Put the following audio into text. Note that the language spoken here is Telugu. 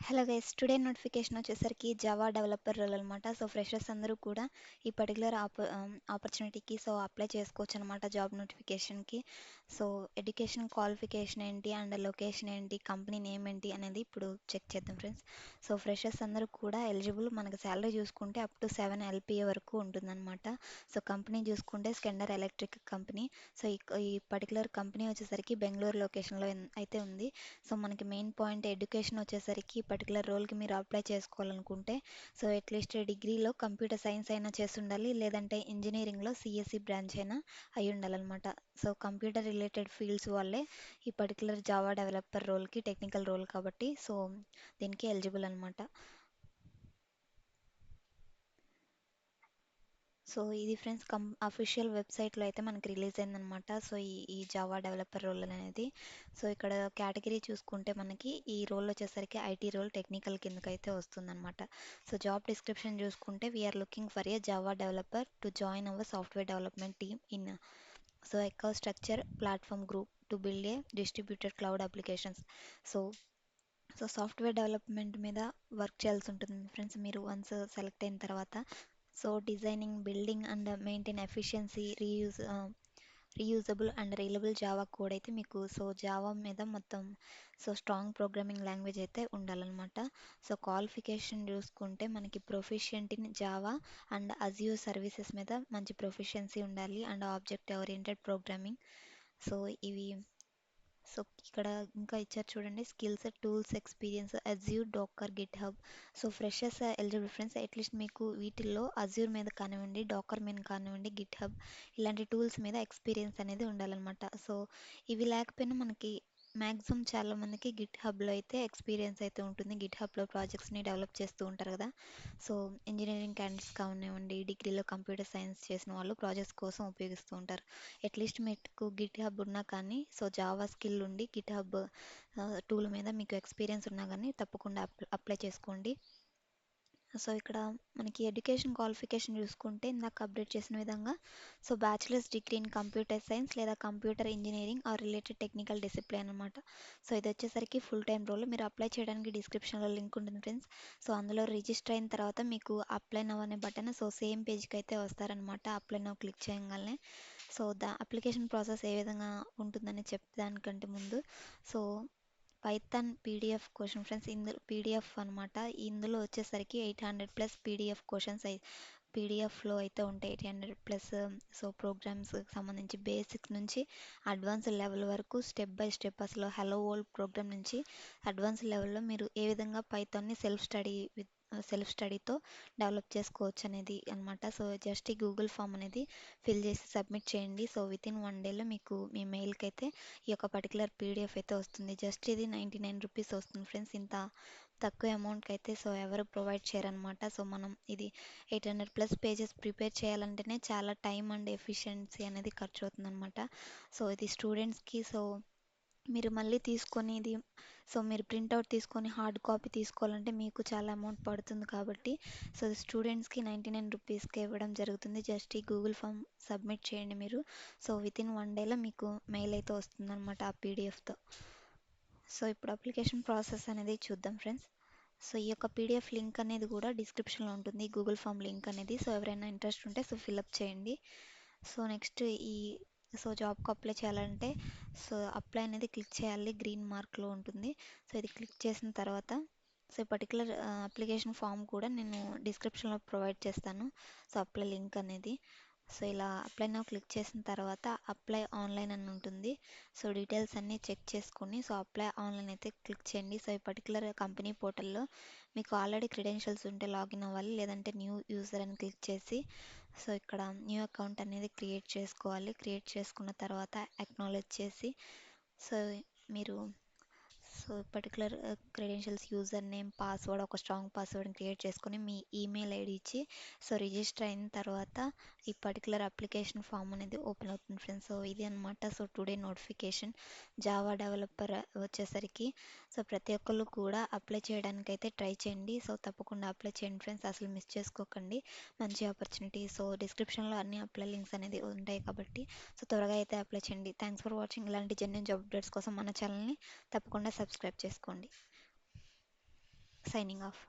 హలో గైస్ టుడే నోటిఫికేషన్ వచ్చేసరికి జావా డెవలపర్ రోల్ అనమాట. సో ఫ్రెషర్స్ అందరూ కూడా ఈ పర్టికులర్ ఆపర్చునిటీకి అప్లై చేసుకోవచ్చు అనమాట జాబ్ నోటిఫికేషన్కి. సో ఎడ్యుకేషన్ క్వాలిఫికేషన్ ఏంటి అండ్ లొకేషన్ ఏంటి కంపెనీ నేమ్ ఏంటి అనేది ఇప్పుడు చెక్ చేద్దాం ఫ్రెండ్స్. సో ఫ్రెషర్స్ అందరూ కూడా ఎలిజిబుల్. మనకి శాలరీ చూసుకుంటే అప్ టు 7 LPA వరకు ఉంటుందన్నమాట. సో కంపెనీ చూసుకుంటే స్కెండర్ ఎలక్ట్రిక్ కంపెనీ. సో ఈ పర్టికులర్ కంపెనీ వచ్చేసరికి బెంగళూరు లొకేషన్లో అయితే ఉంది. సో మనకి మెయిన్ పాయింట్ ఎడ్యుకేషన్ వచ్చేసరికి పర్టికులర్ రోల్కి మీరు అప్లై చేసుకోవాలనుకుంటే సో అట్లీస్ట్ డిగ్రీలో కంప్యూటర్ సైన్స్ అయినా చేసి ఉండాలి, లేదంటే ఇంజనీరింగ్లో సిఎస్సి బ్రాంచ్ అయినా అయి ఉండాలన్నమాట. సో కంప్యూటర్ రిలేటెడ్ ఫీల్డ్స్ వాళ్ళే ఈ పర్టికులర్ జావా డెవలపర్ రోల్కి టెక్నికల్ రోల్ కాబట్టి సో దీనికి ఎలిజిబుల్ అనమాట. సో ఇది ఫ్రెండ్స్ అఫీషియల్ వెబ్సైట్లో అయితే మనకి రిలీజ్ అయిందనమాట. సో ఈ జావా డెవలపర్ రోల్ అనేది. సో ఇక్కడ కేటగిరీ చూసుకుంటే మనకి ఈ రోల్ వచ్చేసరికి ఐటీ రోల్ టెక్నికల్ కిందకైతే వస్తుందన్నమాట. సో జాబ్ డిస్క్రిప్షన్ చూసుకుంటే we're looking for a Java developer to join our software development team in so eco structure platform group to build a distributed cloud applications. So so software development మీద వర్క్ చేయాల్సి ఉంటుంది ఫ్రెండ్స్ మీరు వన్స్ సెలెక్ట్ అయిన తర్వాత. So designing, building and maintain efficiency, reusable and reliable Java code అయితే మీకు సో జావా మీద మొత్తం సో స్ట్రాంగ్ ప్రోగ్రామింగ్ లాంగ్వేజ్ అయితే ఉండాలన్నమాట. సో క్వాలిఫికేషన్ చూసుకుంటే మనకి proficient in Java and Azure services మీద మంచి ప్రొఫిషియన్సీ ఉండాలి and object oriented programming. So ఇవి సో ఇక్కడ ఇంకా ఇచ్చారు చూడండి, skills, tools, experience, Azure, డోకర్, Git hub. So freshers eligible friends at least మీకు వీటిల్లో అజ్యూర్ మీద కానివ్వండి, డోకర్ మీద కానివ్వండి, గిట్ హబ్ ఇలాంటి టూల్స్ మీద ఎక్స్పీరియన్స్ అనేది ఉండాలన్నమాట. సో ఇవి లేకపోయినా మనకి మ్యాక్సిమం చాలా మందికి గిట్ హబ్లో అయితే ఎక్స్పీరియన్స్ అయితే ఉంటుంది. గిట్ హబ్లో ప్రాజెక్ట్స్ని డెవలప్ చేస్తూ ఉంటారు కదా. సో ఇంజనీరింగ్ క్యాండిడేట్స్ కానివ్వండి, డిగ్రీలో కంప్యూటర్ సైన్స్ చేసిన వాళ్ళు ప్రాజెక్ట్స్ కోసం ఉపయోగిస్తూ ఉంటారు. అట్లీస్ట్ మీకు గిట్ హబ్ ఉన్నా కానీ సో జావా స్కిల్ ఉండి గిట్ హబ్ టూల్ మీద మీకు ఎక్స్పీరియన్స్ ఉన్నా కానీ తప్పకుండా అప్లై చేసుకోండి. సో ఇక్కడ మనకి ఎడ్యుకేషన్ క్వాలిఫికేషన్ చూసుకుంటే ఇందాక అప్డేట్ చేసిన విధంగా so bachelors degree in computer science లేదా computer engineering or related technical discipline అనమాట. సో ఇది వచ్చేసరికి ఫుల్ టైం రోల్. మీరు అప్లై చేయడానికి డిస్క్రిప్షన్లో లింక్ ఉంటుంది ఫ్రెండ్స్. సో అందులో రిజిస్టర్ అయిన తర్వాత మీకు అప్లై నవ్ అనే బటన్ సో సేమ్ పేజ్కి అయితే వస్తారనమాట. అప్లై నవ్ క్లిక్ చేయగానే సో అప్లికేషన్ ప్రాసెస్ ఏ విధంగా ఉంటుందని చెప్పడానికంటే ముందు so Python PDF question friends ఇందులో పీడిఎఫ్ అనమాట. ఇందులో వచ్చేసరికి 800+ పీడిఎఫ్ క్వశ్చన్స్ పీడిఎఫ్లో అయితే ఉంటాయి. 800+ సో ప్రోగ్రామ్స్కి సంబంధించి బేసిక్స్ నుంచి అడ్వాన్స్ లెవెల్ వరకు స్టెప్ బై స్టెప్ అసలు హలో వరల్డ్ ప్రోగ్రామ్ నుంచి అడ్వాన్స్ లెవెల్లో మీరు ఏ విధంగా పైథాన్ని సెల్ఫ్ స్టడీతో డెవలప్ చేసుకోవచ్చు అనేది అనమాట. సో జస్ట్ ఈ గూగుల్ ఫామ్ అనేది ఫిల్ చేసి సబ్మిట్ చేయండి. సో వితిన్ 1 డేలో మీకు మీ మెయిల్కి అయితే ఈ యొక్క పర్టికులర్ పీడిఎఫ్ అయితే వస్తుంది. జస్ట్ ఇది 99 రూపీస్ వస్తుంది ఫ్రెండ్స్. ఇంత తక్కువ అమౌంట్కి అయితే సో ఎవరు ప్రొవైడ్ చేయరనమాట. సో మనం ఇది 800+ పేజెస్ ప్రిపేర్ చేయాలంటేనే చాలా టైం అండ్ ఎఫిషియన్సీ అనేది ఖర్చు అవుతుందన్నమాట. సో ఇది స్టూడెంట్స్కి సో మీరు మళ్ళీ తీసుకొని ఇది సో మీరు ప్రింట్అవుట్ తీసుకొని హార్డ్ కాపీ తీసుకోవాలంటే మీకు చాలా అమౌంట్ పడుతుంది కాబట్టి సో స్టూడెంట్స్కి 99 రూపీస్కి ఇవ్వడం జరుగుతుంది. జస్ట్ ఈ గూగుల్ ఫామ్ సబ్మిట్ చేయండి మీరు. సో వితిన్ 1 డేలో మీకు మెయిల్ అయితే వస్తుందన్నమాట ఆ పీడిఎఫ్తో. సో ఇప్పుడు అప్లికేషన్ ప్రాసెస్ అనేది చూద్దాం ఫ్రెండ్స్. సో ఈ యొక్క పీడిఎఫ్ లింక్ అనేది కూడా డిస్క్రిప్షన్లో ఉంటుంది, గూగుల్ ఫామ్ లింక్ అనేది. సో ఎవరైనా ఇంట్రెస్ట్ ఉంటే సో ఫిల్అప్ చేయండి. సో నెక్స్ట్ ఈ సో జాబ్కి అప్లై చేయాలంటే సో అప్లై అనేది క్లిక్ చేయాలి, గ్రీన్ మార్క్లో ఉంటుంది. సో ఇది క్లిక్ చేసిన తర్వాత సో ఈ పర్టికులర్ అప్లికేషన్ ఫామ్ కూడా నేను డిస్క్రిప్షన్లో ప్రొవైడ్ చేస్తాను. సో అప్లై లింక్ అనేది సో ఇలా అప్లై నౌ క్లిక్ చేసిన తర్వాత అప్లై ఆన్లైన్ అని ఉంటుంది. సో డీటెయిల్స్ అన్నీ చెక్ చేసుకొని సో అప్లై ఆన్లైన్ అయితే క్లిక్ చేయండి. సో ఈ పర్టికులర్ కంపెనీ పోర్టల్లో మీకు ఆల్రెడీ క్రెడెన్షియల్స్ ఉంటే లాగిన్ అవ్వాలి, లేదంటే న్యూ యూజర్ అని క్లిక్ చేసి సో ఇక్కడ న్యూ అకౌంట్ అనేది క్రియేట్ చేసుకోవాలి. క్రియేట్ చేసుకున్న తర్వాత అక్నాలెడ్జ్ చేసి సో మీరు so particular credentials, user name, password, ఒక స్ట్రాంగ్ పాస్వర్డ్ని క్రియేట్ చేసుకొని మీ ఈమెయిల్ ఐడి ఇచ్చి సో రిజిస్టర్ అయిన తర్వాత ఈ పర్టికులర్ అప్లికేషన్ ఫామ్ అనేది ఓపెన్ అవుతుంది ఫ్రెండ్స్. సో ఇది అనమాట so today notification Java developer వచ్చేసరికి. సో ప్రతి ఒక్కళ్ళు కూడా అప్లై చేయడానికి అయితే ట్రై చేయండి. సో తప్పకుండా అప్లై చేయండి ఫ్రెండ్స్, అసలు మిస్ చేసుకోకండి. మంచి ఆపర్చునిటీ. సో డిస్క్రిప్షన్లో అన్ని అప్లై లింక్స్ అనేది ఉంటాయి కాబట్టి సో త్వరగా అయితే అప్లై చేయండి. Thanks for watching. ఇలాంటి జెన్యున్ జాబ్ అప్డేట్స్ కోసం మన ఛానల్ని తప్పకుండా సబ్స్క్రైబ్ చేసుకోండి. Signing off.